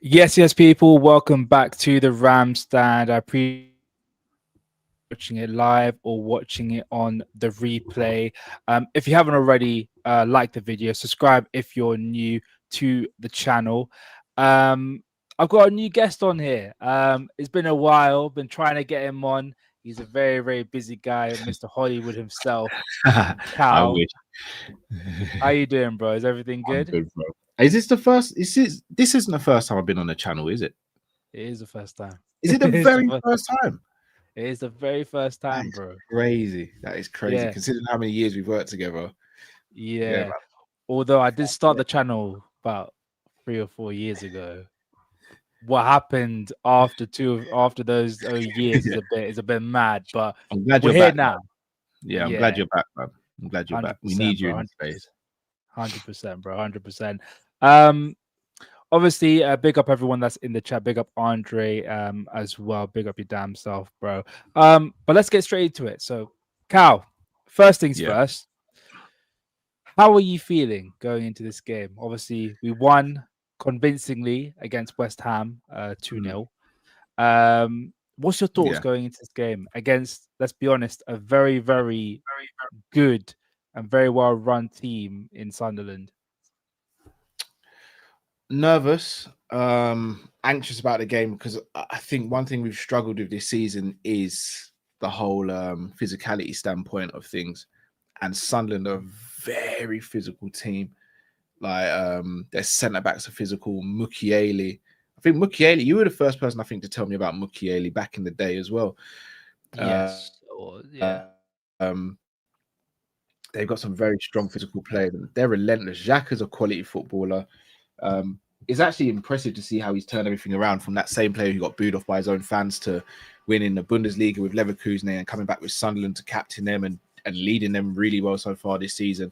Yes, people. Welcome back to the Ram Stand. I appreciate watching it live or watching it on the replay. If you haven't already, like the video, subscribe if you're new to the channel. I've got a new guest on here. It's been a while. Been trying to get him on. He's a very, very busy guy, Mr. Hollywood himself. I Cal, wish. how you doing, bro? Is everything I'm good? good, bro. Is this the first? This isn't the first time I've been on the channel, is it? It is the first time. Is it it the is the very first. first time? It is the very first That time, is bro. crazy. That is crazy. Yeah. Considering how many years we've worked together. Yeah, Yeah. man. Although I did start Yeah. the channel about 3 or 4 years ago. What happened after those years is a bit mad, but I'm glad we're you're here back, man. now. Yeah, I'm glad Yeah, you're back, man. I'm glad you're back. We 100%, need you bro. in the space. 100%, bro. 100%. Um, obviously, big up everyone that's in the chat. Big up Andre, as well. Big up your damn self, bro. But let's get straight into it. So, Cal, first things Yeah. first. How are you feeling going into this game? Obviously, we won convincingly against West Ham, 2 Mm, 0. What's your thoughts yeah. going into this game against, let's be honest, a very, very good and very well run team in Sunderland? Nervous, anxious about the game because I think one thing we've struggled with this season is the whole physicality standpoint of things. And Sunderland are a very physical team. Like their centre backs are physical. Mukiele. I think Mukiele, you were the first person I think to tell me about Mukiele back in the day as well. Yes. Or yeah. They've got some very strong physical players. And they're relentless. Xhaka's a quality footballer. It's actually impressive to see how he's turned everything around from that same player who got booed off by his own fans to winning the Bundesliga with Leverkusen and coming back with Sunderland to captain them and leading them really well so far this season.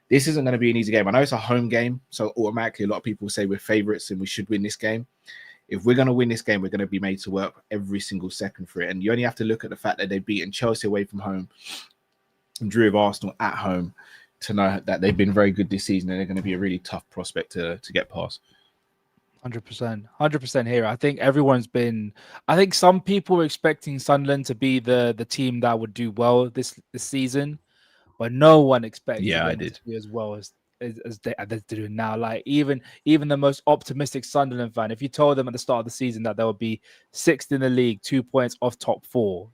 This isn't going to be an easy game. I know it's a home game, so automatically a lot of people say we're favourites and we should win this game. If we're going to win this game, we're going to be made to work every single second for it. And you only have to look at the fact that they've beaten Chelsea away from home and drew with Arsenal at home to know that they've been very good this season and they're going to be a really tough prospect to get past. 100% here. I think everyone's been. I think some people were expecting Sunderland to be the team that would do well this season, but no one expected Yeah, I them to did. do as well as they're doing now. Like even the most optimistic Sunderland fan, if you told them at the start of the season that they would be sixth in the league, 2 points off top four,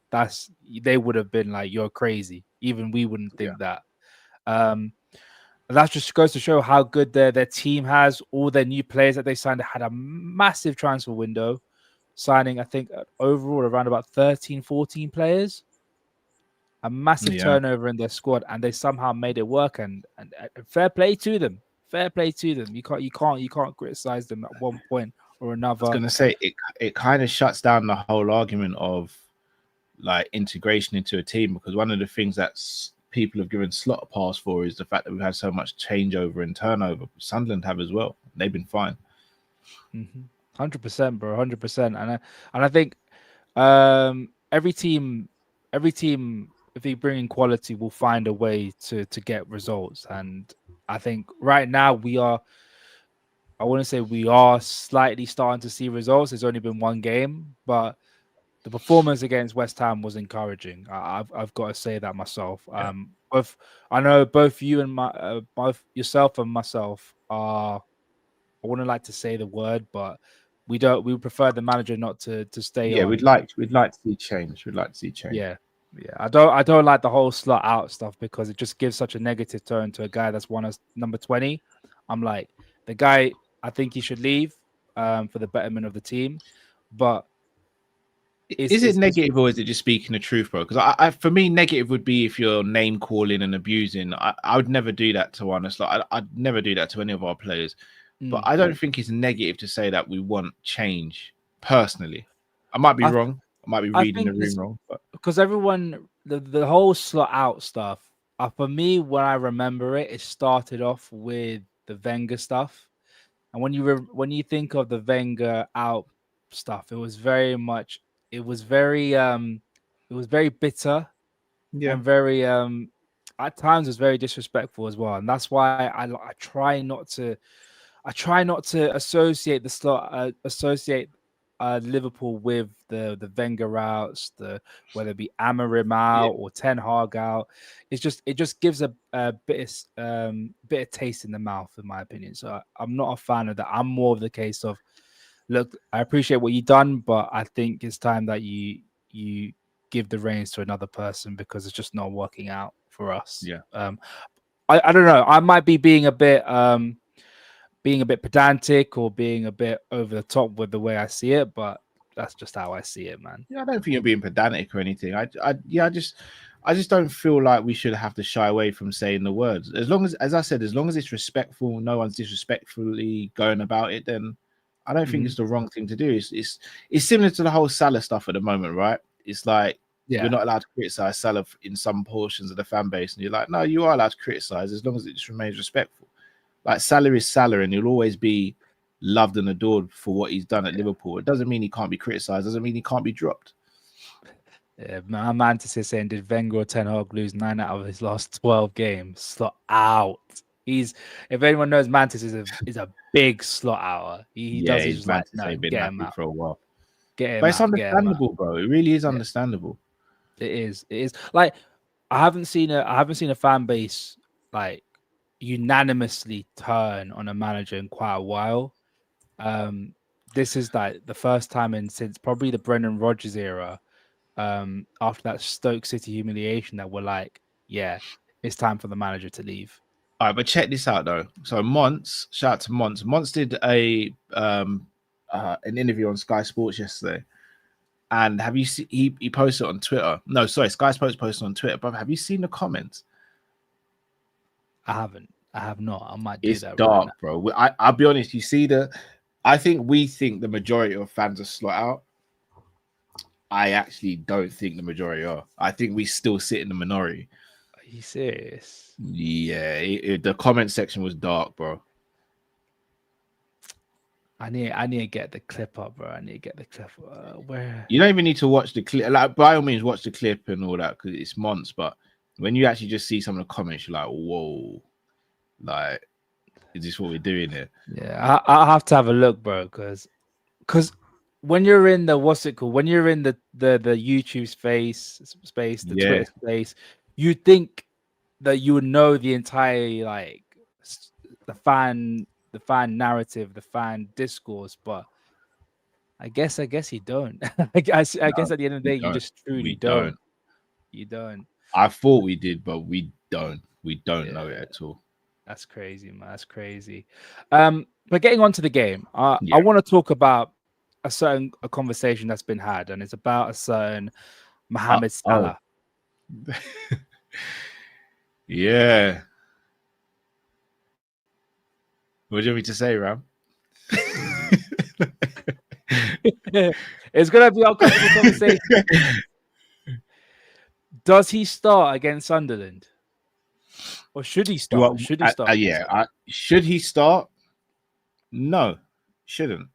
they would have been like, "You're crazy." Even we wouldn't Yeah. think that. Um, that just goes to show how good their team has. All their new players that they signed had a massive transfer window, signing I think overall around about 13, 14 players. A massive Yeah. turnover in their squad, and they somehow made it work. And fair play to them. Fair play to them. You can't criticize them at one point or I was another. gonna say it kind of shuts down the whole argument of like integration into a team because one of the things that's people have given Slot a pass for is the fact that we've had so much changeover and turnover. Sunderland have as well. They've been fine. 100%, bro. 100%. And I think every team, if they bring in quality, will find a way to get results. And I think right now I wouldn't say we are slightly starting to see results. There's only been one game, but the performance against West Ham was encouraging. I've got to say that myself. Yeah. Both I know both you and both yourself and myself are. I wouldn't like to say the word, but we don't. We prefer the manager not to stay Yeah, on. we'd like to see change. We'd like to see change. Yeah, yeah. I don't like the whole slot out stuff because it just gives such a negative tone to a guy that's won us number 20. I'm like, the guy. I think he should leave for the betterment of the team, but Is it it's negative or is it just speaking the truth, bro? Because for me, negative would be if you're name calling and abusing. I would never do that to honest. Like I'd never do that to any of our players. But I don't think it's negative to say that we want change. Personally, I might be I wrong. I might be I reading the think room it's wrong. But because everyone the whole slot out stuff. For me, when I remember it, it started off with the Wenger stuff, and when you think of the Wenger out stuff, it was very it was very bitter yeah, and very at times it was very disrespectful as well, and that's why I try not to. I try not to associate the slot, associate Liverpool with the Wenger outs, the whether it be Amarim Yeah, out or Ten Hag out. It just gives a bit of taste in the mouth, in my opinion. So I'm not a fan of that. I'm more of the case of, look, I appreciate what you've done, but I think it's time that you give the reins to another person because it's just not working out for us. yeah. I don't know. I might be being a bit pedantic or being a bit over the top with the way I see it, but that's just how I see it, man. Yeah, I don't think you're being pedantic or anything. I just don't feel like we should have to shy away from saying the words. As long as I said, as long as it's respectful, no one's disrespectfully going about it, then I don't think Mhm. it's the wrong thing to do. It's similar to the whole Salah stuff at the moment, right? It's like we're Yeah. not allowed to criticize Salah in some portions of the fan base, and you're like, no, you are allowed to criticize as long as it just remains respectful. Like Salah is Salah, and he'll always be loved and adored for what he's done at Liverpool. It doesn't mean he can't be criticized. Doesn't mean he can't be dropped. Yeah, my Mantis is saying, did Wenger or Ten Hag lose 9 out of his last 12 games? Slot out. He's, if anyone knows, Mantis is a big slot outer. He Yeah, does. He's his just like, Mantis no, ain't been get him happy out, for a while. get But him it's out, get him out. understandable, bro. It really is Yeah, understandable. it is. It is. Like, I haven't seen a fan base like unanimously turn on a manager in quite a while. This is like the first time in since probably the Brendan Rodgers era. After that Stoke City humiliation, that we're like, yeah, it's time for the manager to leave. All right, but check this out though. So Monts, shout out to Monts. Monts did an interview on Sky Sports yesterday. And have you seen he posted on Twitter? No, sorry, Sky Sports posted on Twitter, but have you seen the comments? I haven't. I have not. I might do It's that right now. dark, bro. I'll be honest, you see I think we think the majority of fans are slot out. I actually don't think the majority are. I think we still sit in the minority. Are you serious? Yeah, the comment section was dark, bro. I need to get the clip up, bro. I need to get the clip. Where? You don't even need to watch the clip. Like, by all means, watch the clip and all that because it's months. But when you actually just see some of the comments, you're like, whoa, like, is this what we're doing here? Yeah, I'll have to have a look, bro, because when you're in the what's it called? When you're in the YouTube space, the Yeah. Twitter space, you think that you would know the entire like the fan narrative, the fan discourse, but I guess you don't. I guess No, at the end of the we day, you don't. just truly We don't. don't. You don't. I thought we did, but we don't. We don't know Yeah, it at all. that's crazy, man. That's crazy. But getting on to the game, I Yeah. want to talk about a conversation that's been had, and it's about a certain Mohamed Oh, Salah. yeah. What do you want me to say, Ram? It's gonna be our conversation. Does he start against Sunderland, or should he start? Should he start against Sunderland? Should he start? No, shouldn't.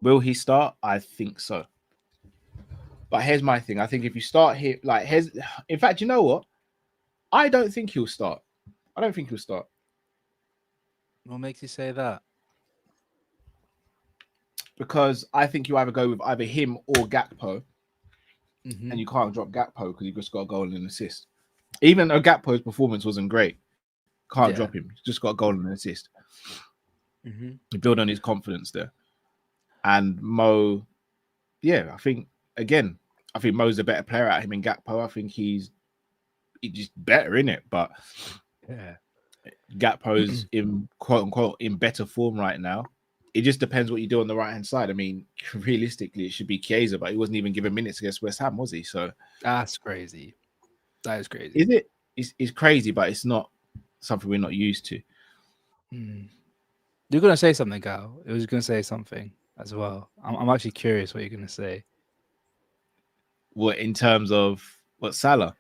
Will he start? I think so. But here's my thing. I think if you start here, in fact, you know what? I don't think he'll start. I don't think he'll start What makes you say that? because I think you either go with either him or Gakpo, Mm-hmm. and you can't drop Gakpo because he just got a goal and an assist. Even though Gakpo's performance wasn't great, can't drop him. He's just got a goal and an assist. Mm-hmm. You build on his confidence there. And Mo, yeah, I think Mo's a better player at him in Gakpo. I think he's just better in it, but Yeah. Gakpo's in quote unquote in better form right now. It just depends what you do on the right hand side. I mean, realistically, it should be Chiesa, but he wasn't even given minutes against West Ham, was he? So That's crazy. That is crazy. is it? It's crazy, but it's not something we're not used to. You're gonna say something, Gal. It was gonna say something as well. I'm actually curious what you're gonna say. What in terms of what Salah?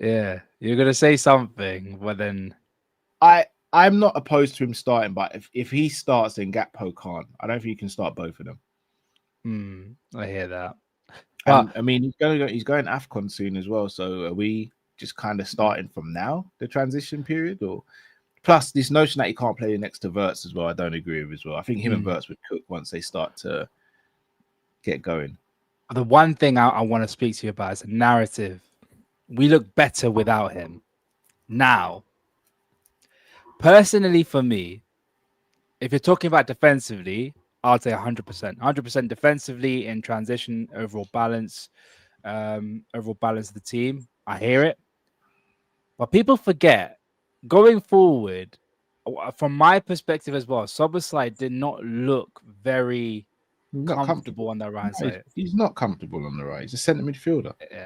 Yeah, you're gonna say something, but then I'm not opposed to him starting, but if he starts, then Gakpo can't. I don't think you can start both of them. I hear that. And I mean, he's going AFCON soon as well. So are we just kind of starting from now, the transition period, or Plus, this notion that he can't play next to Wirtz as well, I don't agree with as well. I think him and Mm. Wirtz would cook once they start to get going. The one thing I want to speak to you about is a narrative. We look better without him. Now, personally, for me, if you're talking about defensively, I'll say 100%. 100% defensively in transition, overall balance of the team. I hear it. But people forget, going forward, from my perspective as well, Soboslai did not look very Not comfortable on that right No, side. he's not comfortable on the right. He's a centre midfielder. Yeah.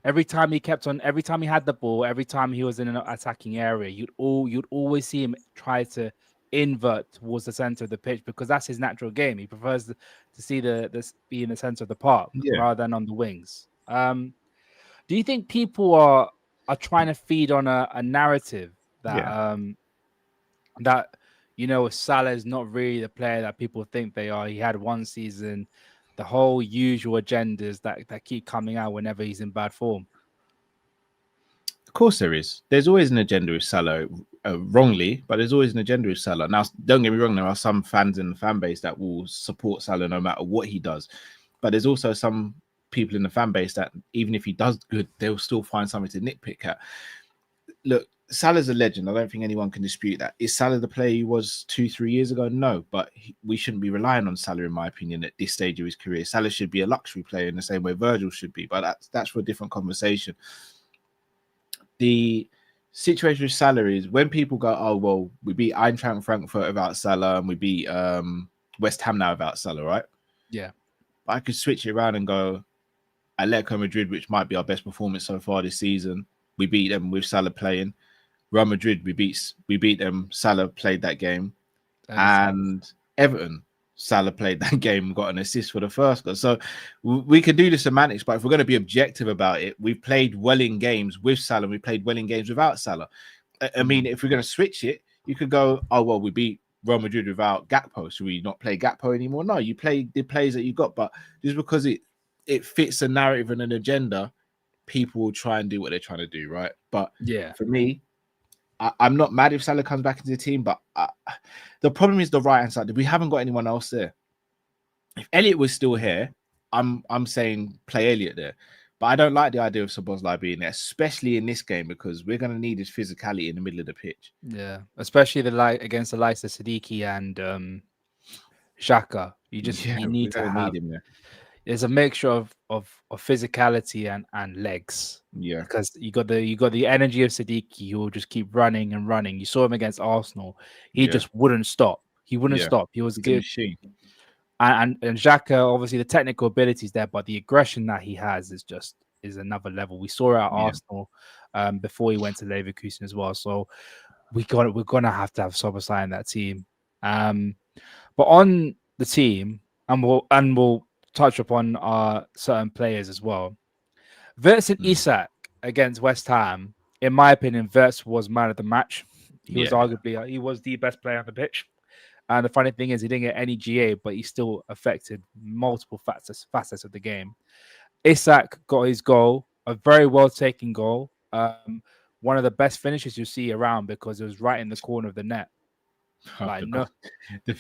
Every time he had the ball, every time he was in an attacking area, you'd always see him try to invert towards the center of the pitch because that's his natural game. He prefers to see this be in the center of the park Yeah. rather than on the wings. Do you think people are trying to feed on a narrative that that Salah is not really the player that people think they are? He had one season, the whole usual agendas that keep coming out whenever he's in bad form. Of course there is. There's always an agenda with Salah, wrongly, but there's always an agenda with Salah. Now, don't get me wrong, there are some fans in the fan base that will support Salah no matter what he does. But there's also some people in the fan base that even if he does good, they'll still find something to nitpick at. Look, Salah's a legend. I don't think anyone can dispute that. Is Salah the player he was 2-3 years ago? No, but we shouldn't be relying on Salah, in my opinion, at this stage of his career. Salah should be a luxury player in the same way Virgil should be, but that's for a different conversation. The situation with Salah is when people go, oh, well, we beat Eintracht Frankfurt without Salah and we beat West Ham now without Salah, right? Yeah. But I could switch it around and go, Atletico Madrid, which might be our best performance so far this season, we beat them with Salah playing. Real Madrid, we beat them. Salah played that game. And Everton, Salah played that game and got an assist for the first goal. So we can do the semantics, but if we're going to be objective about it, we've played well in games with Salah. We played well in games without Salah. I mean, if we're going to switch it, you could go, oh, well, we beat Real Madrid without Gakpo. Should we not play Gakpo anymore? No, you play the players that you got, but just because it fits a narrative and an agenda, people will try and do what they're trying to do, right? But for me, I'm not mad if Salah comes back into the team, but the problem is the right-hand side. We haven't got anyone else there. If Elliot was still here, I'm saying play Elliot there. But I don't like the idea of Szoboszlai being there, especially in this game, because we're going to need his physicality in the middle of the pitch. Yeah, especially against the likes of Siddiqui and Xhaka. You need to have him there. There's a mixture of physicality and legs. Yeah, because you got the energy of Siddiqui, who will just keep running and running. You saw him against Arsenal; he just wouldn't stop. He wouldn't stop. He was good. And Xhaka, obviously, the technical ability is there, but the aggression that he has is another level. We saw it at Arsenal before he went to Leverkusen as well. So we're gonna have to have Szoboszlai in that team. But on the team, and we'll touch upon certain players as well. Wirtz and Isak against West Ham, in my opinion, Wirtz was man of the match. He was arguably he was the best player on the pitch. And the funny thing is, he didn't get any GA, but he still affected multiple facets of the game. Isak got his goal, a very well taken goal. One of the best finishes you see around because it was right in the corner of the net.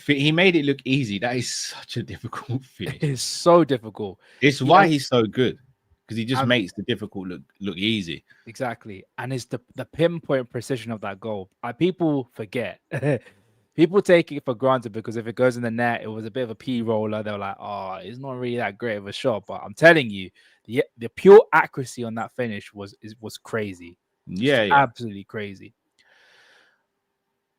He made it look easy. That is such a difficult finish. It is so difficult. It's why he's so good, because he just makes the difficult look easy. Exactly. And it's the pinpoint precision of that goal. People forget. People take it for granted because if it goes in the net, it was a bit of a P roller. They're like, oh, it's not really that great of a shot. But I'm telling you, the pure accuracy on that finish was crazy. Absolutely crazy.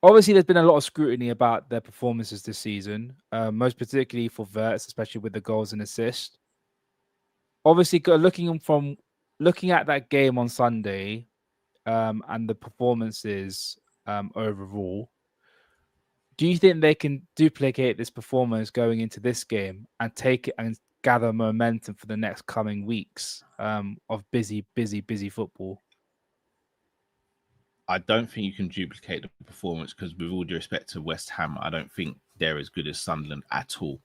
Obviously, there's been a lot of scrutiny about their performances this season, most particularly for Wirtz, especially with the goals and assists. Obviously, looking at that game on Sunday and the performances overall, do you think they can duplicate this performance going into this game and take it and gather momentum for the next coming weeks of busy football? I don't think you can duplicate the performance because, with all due respect to West Ham, I don't think they're as good as Sunderland at all.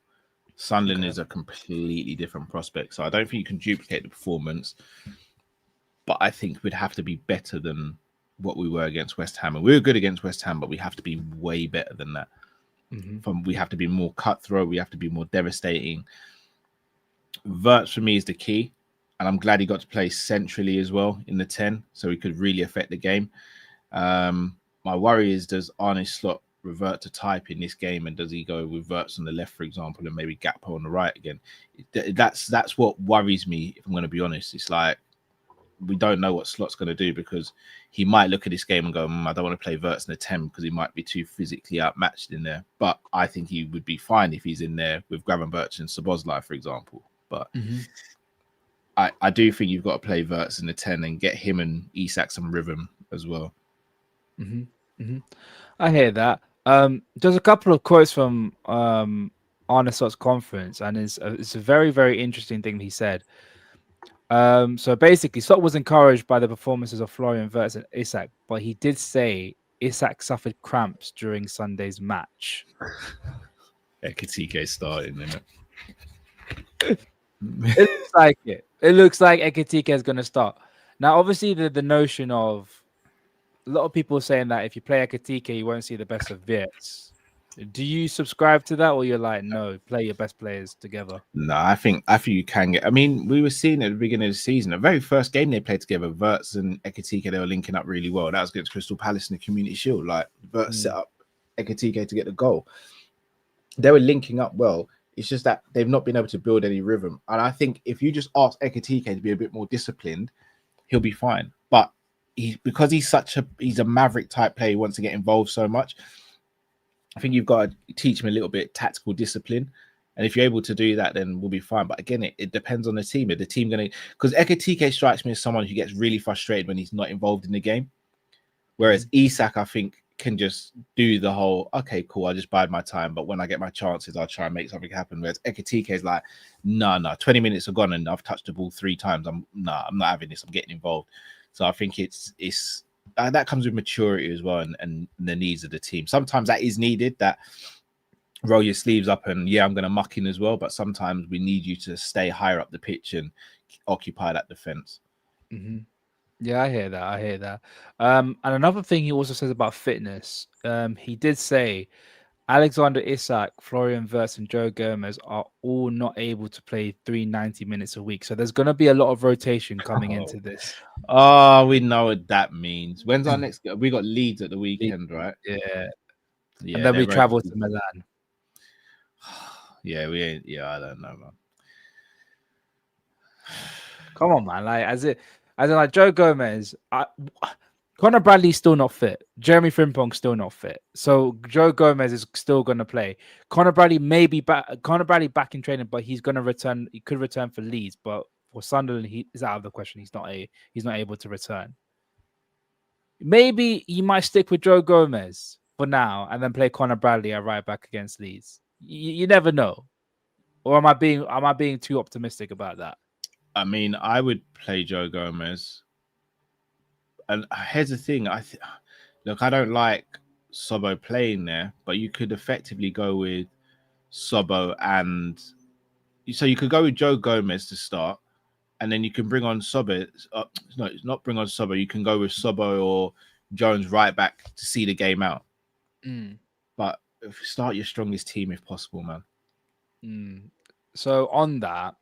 Sunderland is a completely different prospect, so I don't think you can duplicate the performance. But I think we'd have to be better than what we were against West Ham, and we were good against West Ham, but we have to be way better than that. We have to be more cutthroat. We have to be more devastating. Verts for me is the key, and I'm glad he got to play centrally as well in the 10, so he could really affect the game. My worry is, does Arne Slot revert to type in this game, and does he go with Verts on the left, for example, and maybe Gakpo on the right again? That's what worries me, if I'm going to be honest. It's like we don't know what Slot's going to do, because he might look at this game and go, I don't want to play Verts in the 10 because he might be too physically outmatched in there. But I think he would be fine if he's in there with Gravenberch and Szoboszlai, for example. But I do think you've got to play Verts in the 10 and get him and Isak some rhythm as well. I hear that. There's a couple of quotes from Arne Slot's conference, and it's a very, very interesting thing he said. So basically, Slot was encouraged by the performances of Florian Wirtz and Isak, but he did say Isak suffered cramps during Sunday's match. Ekitike starting, isn't it? It looks like it. It looks like Ekitike is going to start. Now, obviously, the notion of a lot of people saying that if you play Ekitike, you won't see the best of Wirtz. Do you subscribe to that, or you're like, no, play your best players together? No, I think you can get. I mean, we were seeing at the beginning of the season, the very first game they played together, Wirtz and Ekitike, they were linking up really well. That was against Crystal Palace in the Community Shield. Like Wirtz set up Ekitike to get the goal. They were linking up well. It's just that they've not been able to build any rhythm. And I think if you just ask Ekitike to be a bit more disciplined, he'll be fine. But because he's a maverick type player, he wants to get involved so much. I think you've got to teach him a little bit tactical discipline. And if you're able to do that, then we'll be fine. But again, it depends on the team. Is the team going to... Because Ekitike strikes me as someone who gets really frustrated when he's not involved in the game. Whereas Isak, I think, can just do the whole, okay, cool, I'll just bide my time. But when I get my chances, I'll try and make something happen. Whereas Ekitike is like, no, 20 minutes are gone and I've touched the ball 3 times. I'm not having this. I'm getting involved. So I think it's that comes with maturity as well, and the needs of the team. Sometimes that is needed, that roll your sleeves up and I'm going to muck in as well. But sometimes we need you to stay higher up the pitch and occupy that defense. Yeah, I hear that. And another thing he also says about fitness, he did say Alexander Isak, Florian Wirtz, and Joe Gomez are all not able to play 390 minutes a week. So there's going to be a lot of rotation coming into this. Oh, we know what that means. When's our next game? We got Leeds at the weekend, right? Yeah. And then we travel to Milan. Yeah, I don't know, man. Come on, man. As in like Joe Gomez, Conor Bradley's still not fit. Jeremy Frimpong's still not fit. So Joe Gomez is still going to play. Conor Bradley may be back. Conor Bradley back in training, but he's going to return. He could return for Leeds, but for Sunderland, he is out of the question. He's not able to return. Maybe he might stick with Joe Gomez for now and then play Conor Bradley at right back against Leeds. You never know. Or am I being too optimistic about that? I mean, I would play Joe Gomez. And here's the thing. Look, I don't like Sobo playing there, but you could effectively go with Sobo, and so you could go with Joe Gomez to start, and then you can bring on Sobo. No, it's not bring on Sobo. You can go with Sobo or Jones right back to see the game out. But start your strongest team if possible, man. So on that,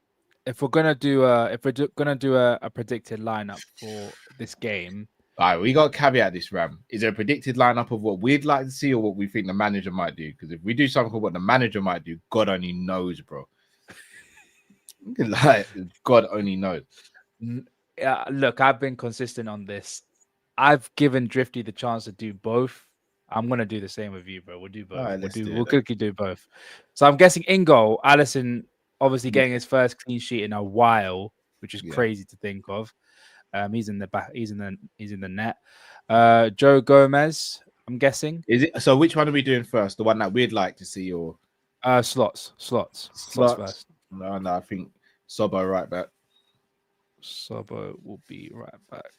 if we're gonna do a predicted lineup for this game. All right, we got to caveat this, Ram. Is there a predicted lineup of what we'd like to see or what we think the manager might do? Because if we do something what the manager might do, God only knows, bro. Like, God only knows. Look, I've been consistent on this. I've given Drifty the chance to do both. I'm gonna do the same with you, bro. We'll do both. Right, we'll quickly do both. So I'm guessing in goal, Alisson obviously getting his first clean sheet in a while, which is crazy to think of. He's in the back. He's in the net. Joe Gomez, I'm guessing. Is it so? Which one are we doing first? The one that we'd like to see, or slots first? No. I think Sobo right back. Sobo will be right back.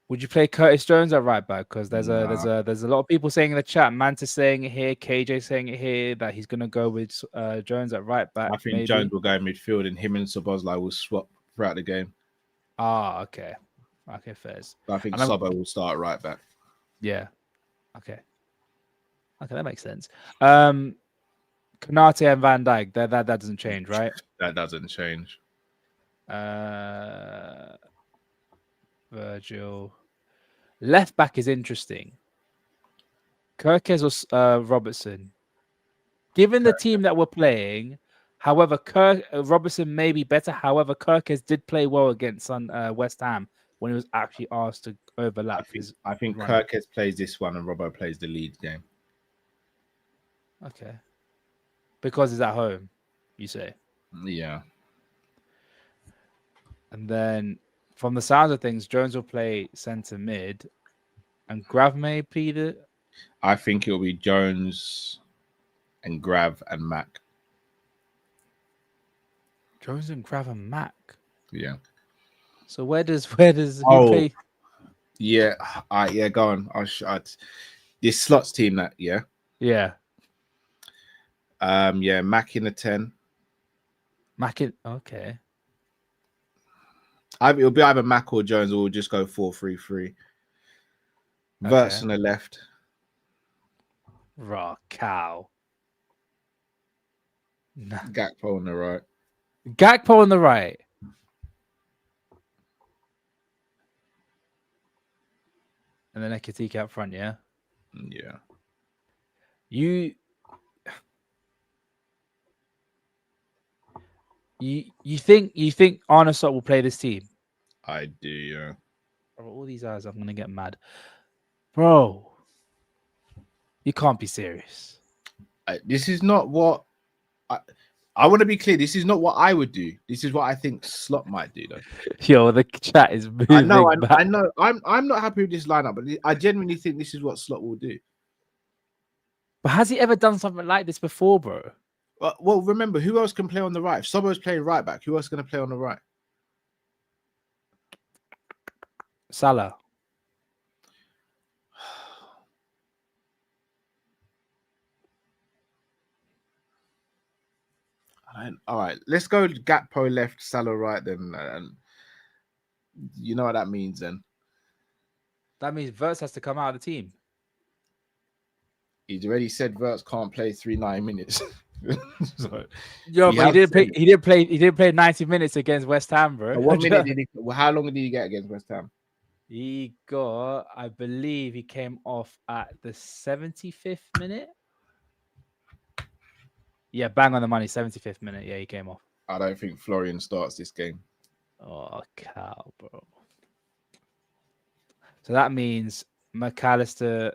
Would you play Curtis Jones at right back? Because there's a lot of people saying in the chat. Mantis saying it here. KJ saying it here that he's gonna go with Jones at right back. I think Jones will go in midfield, and him and Szoboszlai will swap throughout the game. Ah, okay. Okay, fairs. I think And I'm, Sobo will start right back. yeah. Okay. Okay, that makes sense. Konate and Van Dijk. That doesn't change, right? That doesn't change. Uh, Virgil. Left back is interesting. Kirkes or Robertson. Given the team that we're playing, however, Robertson may be better. However, Kirkes did play well against West Ham when he was actually asked to overlap his I think run. Kirkes plays this one and Robbo plays the lead game. Okay. Because he's at home, you say. Yeah. And then from the sounds of things, Jones will play centre mid and Grav may be the I think it'll be Jones and Grav and Mac. Jones and Grav and Mac. Yeah. So where does who play? Yeah. Yeah, go on. This slots team that, yeah. Yeah. Yeah, Mac in the 10. Mac in, okay. It'll be either Mac or Jones, or we'll just go 4-3-3. Verts on the left. Raw cow. Nah. Gakpo on the right. Gakpo on the right. And then Ekitike up front, yeah? Yeah. You think Arne Slot will play this team? I do, yeah. Bro, all these eyes, I'm gonna get mad. Bro. You can't be serious. This is not what I want to be clear. This is not what I would do. This is what I think Slot might do, though. Yo, the chat is moving. I know. I'm not happy with this lineup, but I genuinely think this is what Slot will do. But has he ever done something like this before, bro? Well, remember, who else can play on the right? If Sobo's playing right back, who else is going to play on the right? Salah. All right, let's go Gakpo left, Salah right. Then, you know what that means. Then that means Verts has to come out of the team. He's already said Verts can't play 9 minutes. So, yo, but he did play 90 minutes against West Ham, bro. What minute did he? How long did he get against West Ham? He got, I believe, he came off at the 75th minute. Yeah, bang on the money, 75th minute. Yeah, he came off. I don't think Florian starts this game. Oh, cow, bro. So that means McAllister.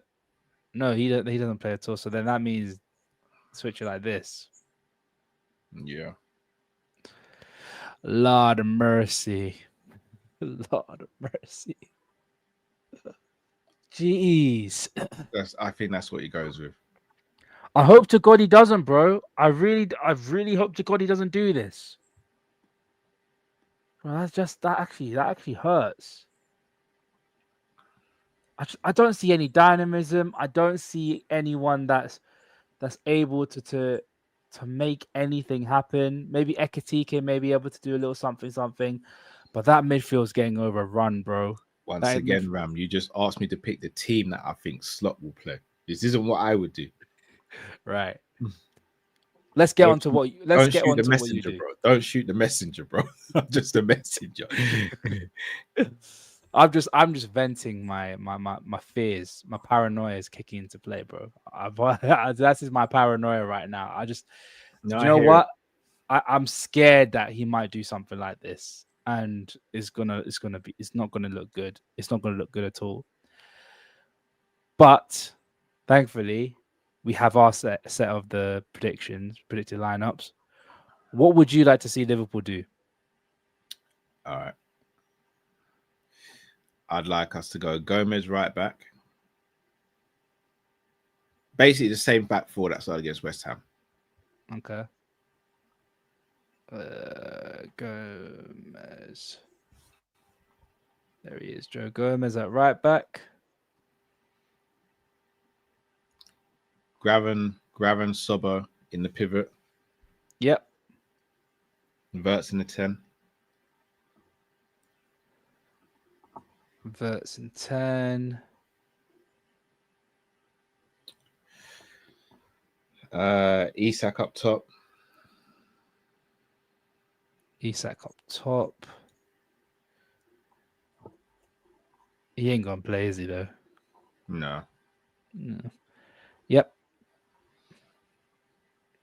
No, he doesn't play at all. So then that means switch it like this. Yeah. Lord of mercy. Lord of mercy. Jeez. I think that's what he goes with. I hope to God he doesn't, bro. I really hope to God he doesn't do this. Well, that actually hurts. I don't see any dynamism. I don't see anyone that's able to make anything happen. Maybe Ekitike may be able to do a little something, but that midfield's getting overrun, bro. Once again, Ram, you just asked me to pick the team that I think Slot will play. This isn't what I would do. Right. Let's get on to what you do. Bro. Don't shoot the messenger, bro. I'm just a messenger. I'm just venting my fears. My paranoia is kicking into play, bro. That is my paranoia right now. I'm scared that he might do something like this, and it's not gonna look good. It's not gonna look good at all. But thankfully, we have our set of the predicted lineups. What would you like to see Liverpool do? All right. I'd like us to go Gomez right back. Basically the same back four that started against West Ham. Okay. Gomez. There he is. Joe Gomez at right back. Graven Sobo in the pivot. Yep. Verts in the 10. Verts in 10. Isak up top. Isak up top. He ain't gonna play, is he though? No. No. Yep.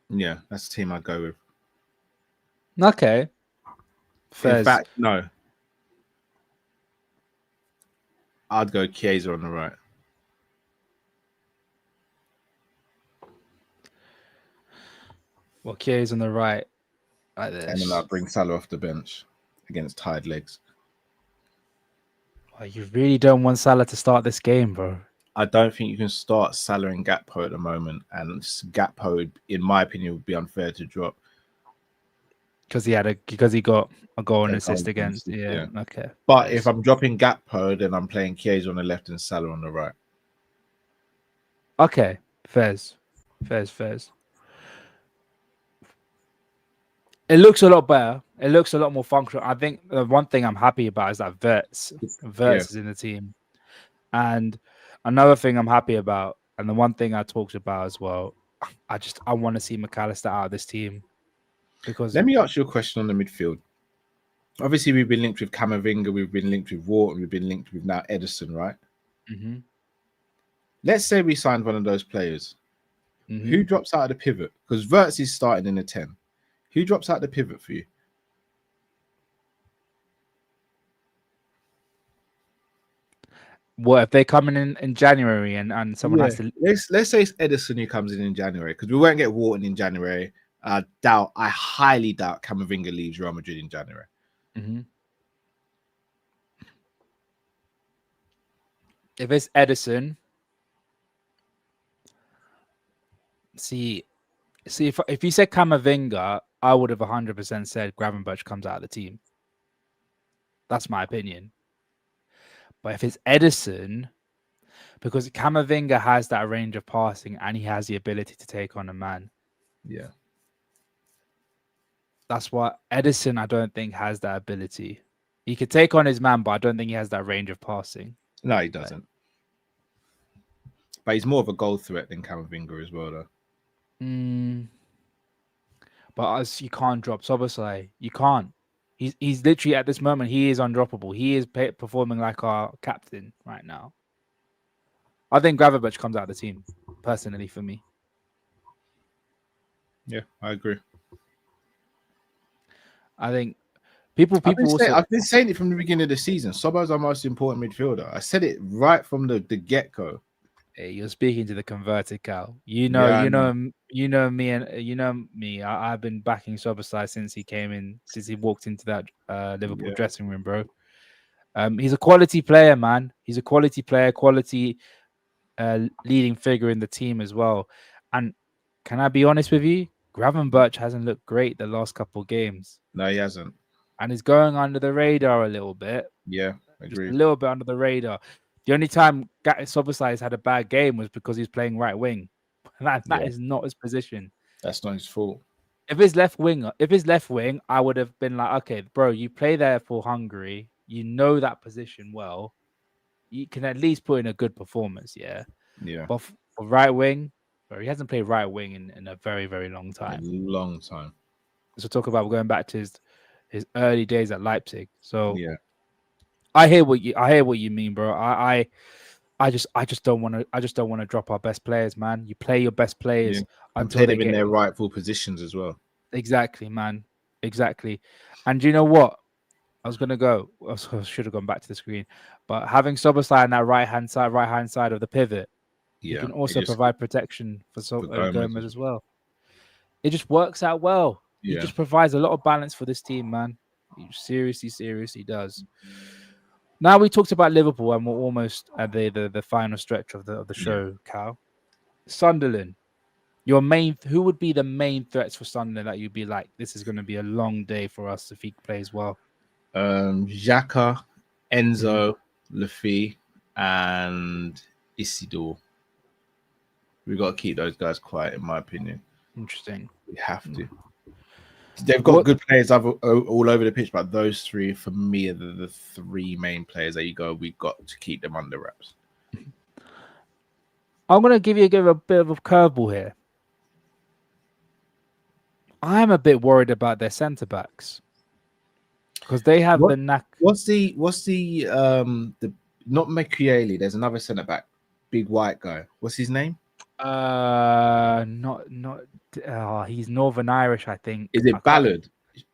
Yeah, that's the team I'd go with. Okay. In Fez. fact, no. I'd go Chiesa on the right. Well, Kier's on the right. Like And then this. I'd bring Salah off the bench against tired legs. Oh, you really don't want Salah to start this game, bro. I don't think you can start Salah and Gakpo at the moment. And Gakpo, in my opinion, would be unfair to drop. Because he got a goal and A assist goal and against. assist, Yeah. yeah. Okay. But Fez. if I'm dropping Gakpo, then I'm playing Chiesa on the left and Salah on the right. Okay. Fez. It looks a lot better. It looks a lot more functional. I think the one thing I'm happy about is that Verts Yeah. is in the team. And another thing I'm happy about, and the one thing I talked about as well, I want to see McAllister out of this team because Let me ask you a question on the midfield. Obviously, we've been linked with Camavinga, we've been linked with Wharton, we've been linked with now Edison, right? mm-hmm. Let's say we signed one of those players. Mm-hmm. Who drops out of the pivot? Because Verts is starting in the 10. Who drops out the pivot for you? What if they come in January and someone has to? Let's say it's Edison who comes in January, because we won't get Wharton in January. I highly doubt Camavinga leaves Real Madrid in January. Mm-hmm. If it's Edison, see if you said Camavinga, I would have 100% said Gravenberch comes out of the team. That's my opinion. But if it's Edison, because Camavinga has that range of passing and he has the ability to take on a man. Yeah. That's why Edison, I don't think, has that ability. He could take on his man, but I don't think he has that range of passing. No, he doesn't. But he's more of a goal threat than Camavinga as well, though. But as you can't drop Soboslai, you can't. He's literally at this moment he is undroppable. He is performing like our captain right now. I think Gravenberch comes out of the team, personally for me. Yeah, I agree. I think people I've been saying it from the beginning of the season. Sobo's our most important midfielder. I said it right from the get-go. Hey, you're speaking to the converted cow. Me, and me. I've been backing Soboslai since he walked into that Liverpool dressing room, bro. He's a quality player, man. He's a quality player, quality leading figure in the team as well. And can I be honest with you? Gravenberch hasn't looked great the last couple of games. No, he hasn't. And he's going under the radar a little bit. Yeah, just agree. a little bit under the radar. The only time Soboslai has had a bad game was because he's playing right wing. That is not his position. That's not his fault. If his left wing, I would have been like, okay, bro, you play there for Hungary. You know that position well. You can at least put in a good performance, yeah. Yeah. But for right wing, bro, he hasn't played right wing in a very, very long time. A long time. So talk about going back to his early days at Leipzig. So yeah. I hear what you mean, bro. I just don't want to drop our best players, man. You play your best players until play them in their rightful positions as well. Exactly, man. Exactly. And you know what? I should have gone back to the screen, but having Soboslai on that right hand side of the pivot, you can also provide protection for Gomez as well. It just works out well. He just provides a lot of balance for this team, man. He seriously does. Now we talked about Liverpool, and we're almost at the final stretch of the show, Cal. Sunderland. Who would be the main threats for Sunderland that you'd be like, this is going to be a long day for us if he plays well? Xhaka, Enzo, Lafi, and Isidore. We've got to keep those guys quiet, in my opinion. Interesting. We have to. They've got What good players all over the pitch, but those three for me are the three main players that you go. We've got to keep them under wraps. I'm gonna give a bit of a curveball here. I'm a bit worried about their centre backs because they have What the knack. what's the not Makieli? There's another centre back, big white guy. What's his name? Not. He's Northern Irish, I think. Is I it can't. Ballard?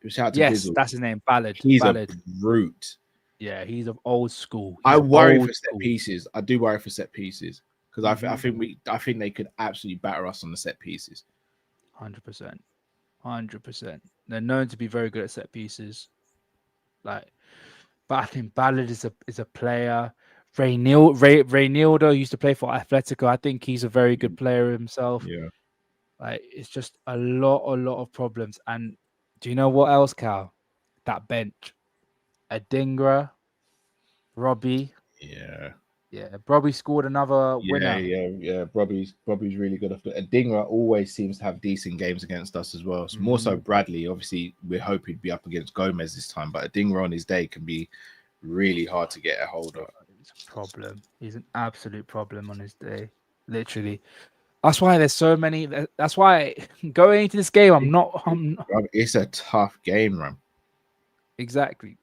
Shout out to Yes, Bizzle. that's his name. Ballard. He's Ballard. a brute. Yeah, he's of old school. I worry for set school. pieces. I do worry for set pieces because Mm-hmm. I think they could absolutely batter us on the set pieces. 100%. 100%. They're known to be very good at set pieces. But I think Ballard is a player. Reynildo used to play for Atletico. I think he's a very good player himself. Yeah. It's just a lot of problems. And do you know what else, Cal? That bench. Adingra, Robbie. Yeah. Yeah, Robbie scored another winner. Yeah. Bobby's really good. Adingra always seems to have decent games against us as well. More so Bradley. Obviously, we're hoping to be up against Gomez this time, but Adingra on his day can be really hard to get a hold of. It's a problem. He's an absolute problem on his day. Literally. That's why there's so many. That's why going into this game, I'm not. It's a tough game, man. Exactly.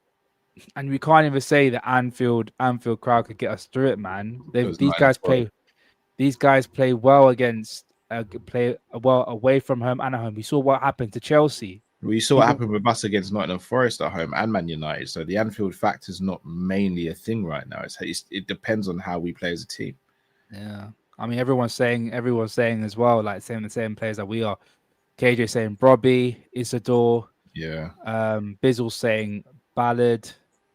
And we can't even say that Anfield crowd could get us through it, man. These guys play well against play well away from home and at home. We saw what happened to Chelsea. We saw what happened with us against Nottingham Forest at home and Man United. So the Anfield factor is not mainly a thing right now. It depends on how we play as a team. Yeah, I mean everyone's saying as well, like saying the same players that we are. KJ saying Robbie, Isidore. Yeah. Bizzle's saying Ballard.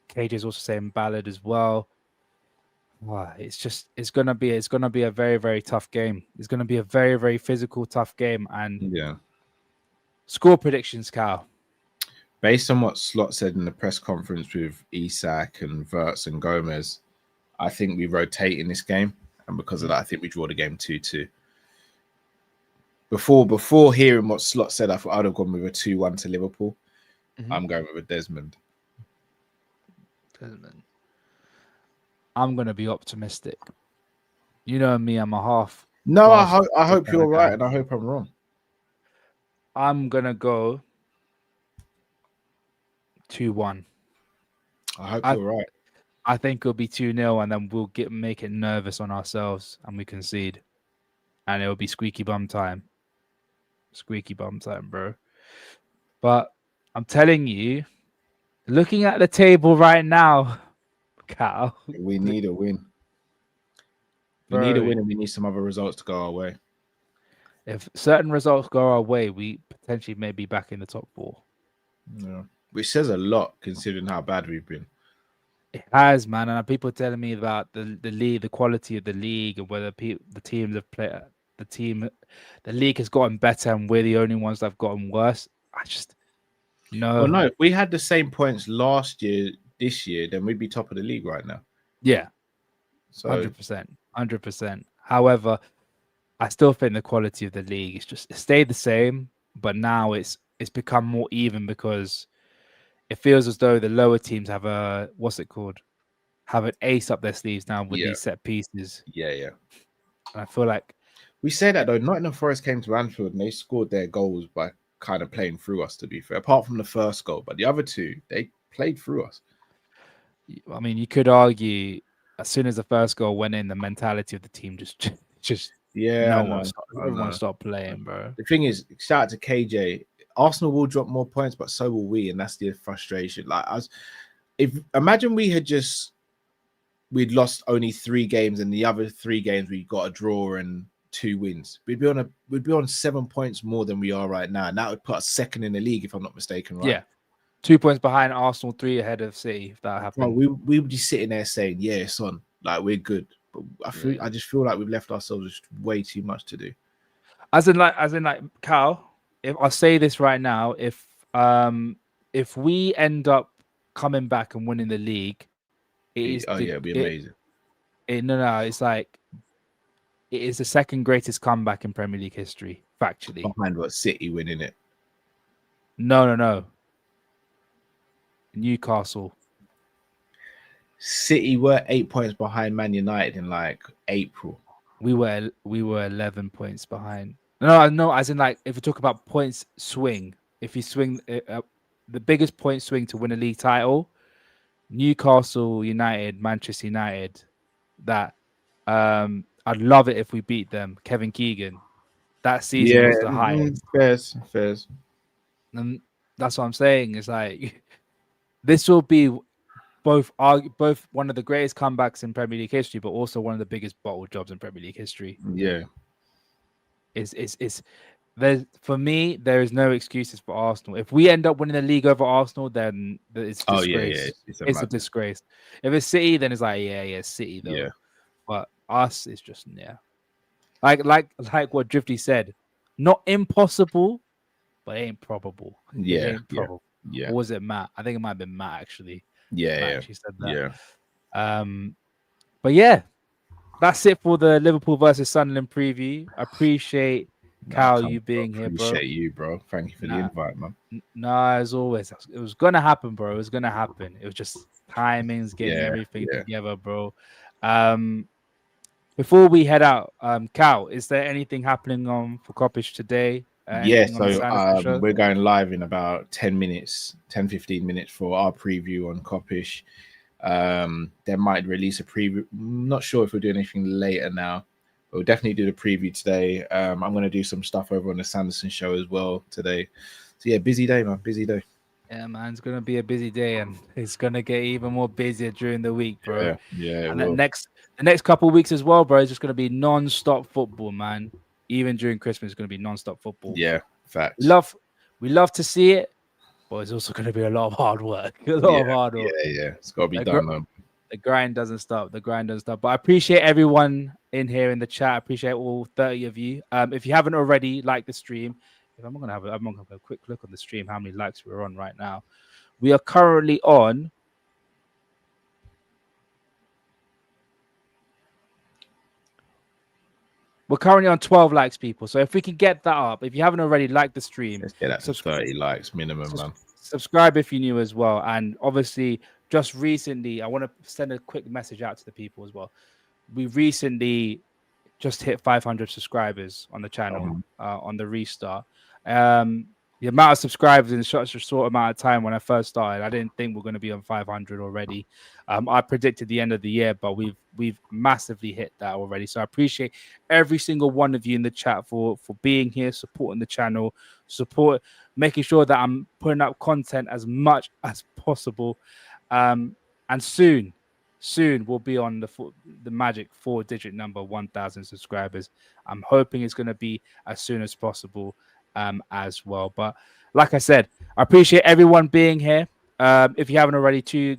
KJ's also saying Ballard as well. Wow, it's gonna be a very, very tough game. It's gonna be a very, very physical, tough game. And yeah, score predictions, Cal. Based on what Slot said in the press conference with Isak and Verts and Gomez, I think we rotate in this game, and because of that, I think we draw the game 2-2. Before hearing what Slot said, I thought I'd have gone with a 2-1 to Liverpool. I'm going with a Desmond. I'm going to be optimistic. You know me, I'm a half. No, I hope you're right, and I hope I'm wrong. I'm going to go 2-1. I hope you're right. I think it'll be 2-0, and then we'll make it nervous on ourselves, and we concede. And it'll be squeaky bum time. Squeaky bum time, bro. But I'm telling you, looking at the table right now, Cal, we need a win. We need a win, and we need some other results to go our way. If certain results go our way, we potentially may be back in the top 4. Yeah, which says a lot considering how bad we've been. It has, man, and people telling me about the league, the quality of the league, and whether the teams have played. The league has gotten better, and we're the only ones that have gotten worse. I just no. Well, no, if we had the same points last year, this year, then we'd be top of the league right now. Yeah, so 100%. However, I still think the quality of the league it stayed the same, but now it's become more even because it feels as though the lower teams have an ace up their sleeves now with these set pieces. Yeah. And I feel like we say that though. Nottingham Forest came to Anfield and they scored their goals by kind of playing through us, to be fair, apart from the first goal. But the other two, they played through us. I mean, you could argue as soon as the first goal went in, the mentality of the team just everyone stopped playing, bro. The thing is, shout out to KJ. Arsenal will drop more points, but so will we, and that's the frustration. Imagine we'd lost only 3 games, and the other 3 games we got a draw and 2 wins. We'd be on 7 points more than we are right now, and that would put us second in the league, if I'm not mistaken, right? Yeah, 2 points behind Arsenal, 3 ahead of City. If that happened, we would be sitting there saying, "Yeah, it's on. Like we're good." But I just feel like we've left ourselves just way too much to do. As in, Cal. If I say this right now, if we end up coming back and winning the league, it'd be amazing. It's like it is the second greatest comeback in Premier League history, factually. Behind what City winning it. No. Newcastle. City were 8 points behind Man United in like April. We were 11 points behind. No, as in like if you talk about points swing, if you swing the biggest point swing to win a league title, Newcastle United, Manchester United, that I'd love it if we beat them. Kevin Keegan, that season Yeah, was the highest. fairs. And that's what I'm saying. It's like this will be both one of the greatest comebacks in Premier League history, but also one of the biggest bottle jobs in Premier League history. Yeah. Is there's for me there is no excuses for Arsenal. If we end up winning the league over Arsenal, then it's a disgrace. It's a disgrace. If it's City, then it's like yeah, City though. Yeah. But us is just like what Drifty said, not impossible, but it ain't probable. Yeah. It ain't probable. Yeah. Or was it Matt? I think it might have been Matt actually. Yeah. Matt actually said that. Yeah. But yeah, that's it for the Liverpool versus Sunderland preview. I appreciate Cal you being here, bro. Appreciate you, bro. Thank you for the invite, man. As always, it was gonna happen, bro. It was gonna happen. It was just timings, getting everything together, bro. Before we head out, Cal, is there anything happening on for Copish today? So we're going live in about 10 minutes, 10-15 minutes for our preview on Copish. They might release a preview. I'm not sure if we're doing anything later now. We'll definitely do the preview today. I'm going to do some stuff over on the Sanderson show as well today. So yeah, busy day, man. Busy day. Yeah, man, it's going to be a busy day, and it's going to get even more busier during the week, bro. Yeah. And the next couple of weeks as well, bro, it's just going to be non-stop football, man. Even during Christmas, it's going to be non-stop football. Yeah, facts. We love to see it, but it's also going to be a lot of hard work. A lot of hard work. Yeah. It's got to be done, man. The grind doesn't stop. But I appreciate everyone in here in the chat. I appreciate all 30 of you. If you haven't already liked the stream, I'm gonna have a quick look on the stream how many likes we're on right now. We are currently on 12 likes, people. So if we can get that up, if you haven't already liked the stream, let's get that to 30 likes minimum, man. Subscribe if you're new as well. And obviously, just recently, I want to send a quick message out to the people as well. We recently just hit 500 subscribers on the channel on the restart. The amount of subscribers in such a short amount of time when I first started, I didn't think we're going to be on 500 already. I predicted the end of the year, but we've massively hit that already. So I appreciate every single one of you in the chat for being here, supporting the channel, making sure that I'm putting up content as much as possible. And soon we'll be on the magic 4-digit number 1,000 subscribers. I'm hoping it's going to be as soon as possible as well. But like I said, I appreciate everyone being here. If you haven't already, tune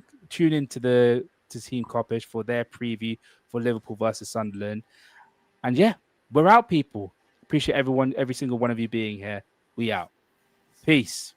into Team Copish for their preview for Liverpool versus Sunderland. And yeah, we're out, people. Appreciate every single one of you being here. We out. Peace.